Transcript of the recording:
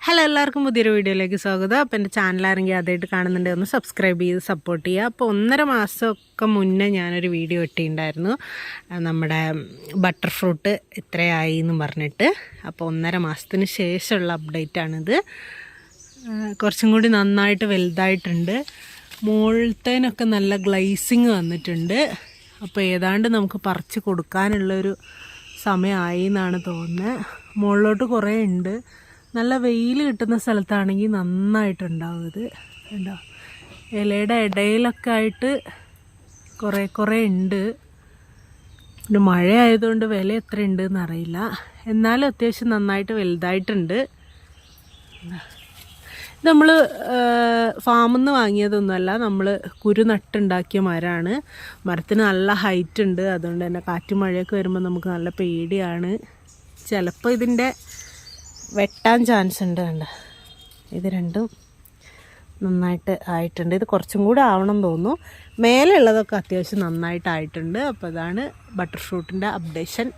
Hello, എല്ലാവർക്കും പുതിയൊരു വീഡിയോയിലേക്ക് സ്വാഗതം. അപ്പോൾ എൻ്റെ ചാനൽ ആരെങ്കിലും ആദ്യമായിട്ട് കാണുന്നുണ്ടെങ്കിൽ ഒന്ന് സബ്സ്ക്രൈബ് ചെയ്ത് സപ്പോർട്ട് ചെയ്യുക. അപ്പോൾ 1.5 മാസമൊക്കെ മുന്നേ ഞാനൊരു വീഡിയോ ഇട്ടിട്ടുണ്ടായിരുന്നു, നമ്മുടെ ബട്ടർ ഫ്രൂട്ട് ഇത്രയായി എന്ന് പറഞ്ഞിട്ട്. അപ്പോൾ 1.5 മാസത്തിന് ശേഷമുള്ള അപ്ഡേറ്റാണിത്. കുറച്ചും കൂടി നന്നായിട്ട് വലുതായിട്ടുണ്ട്. മുകളിലത്തേനൊക്കെ നല്ല ഗ്ലേസിങ് വന്നിട്ടുണ്ട്. അപ്പോൾ ഏതാണ്ട് നമുക്ക് പറിച്ച് കൊടുക്കാനുള്ളൊരു സമയമായി എന്നാണ് തോന്നുന്നത്. മുകളിലോട്ട് കുറേ ഉണ്ട്. നല്ല വെയിൽ കിട്ടുന്ന സ്ഥലത്താണെങ്കിൽ നന്നായിട്ടുണ്ടാവും. ഇത് കണ്ടോ, ഇലയുടെ ഇടയിലൊക്കെ ആയിട്ട് കുറേ ഉണ്ട്. പിന്നെ മഴ ആയതുകൊണ്ട് വില എത്ര ഉണ്ടെന്ന് അറിയില്ല, എന്നാലും അത്യാവശ്യം നന്നായിട്ട് വലുതായിട്ടുണ്ട്. ഇത് നമ്മൾ ഫാമിൽ നിന്ന് വാങ്ങിയതൊന്നുമല്ല, നമ്മൾ കുരു നട്ടുണ്ടാക്കിയ മരമാണ്. മരത്തിന് നല്ല ഹൈറ്റ് ഉണ്ട്. അതുകൊണ്ട് തന്നെ കാറ്റും മഴയൊക്കെ വരുമ്പോൾ നമുക്ക് നല്ല പേടിയാണ്. ചിലപ്പോൾ ഇതിൻ്റെ വെട്ടാൻ ചാൻസ് ഉണ്ട്. കണ്ട, ഇത് രണ്ടും നന്നായിട്ട് ആയിട്ടുണ്ട്. ഇത് കുറച്ചും കൂടെ ആവണം തോന്നുന്നു. മേലെ ഉള്ളതൊക്കെ അത്യാവശ്യം നന്നായിട്ടായിട്ടുണ്ട്. അപ്പോൾ ഇതാണ് ബട്ടർ ഫ്രൂട്ടിൻ്റെ അപ്ഡേഷൻ.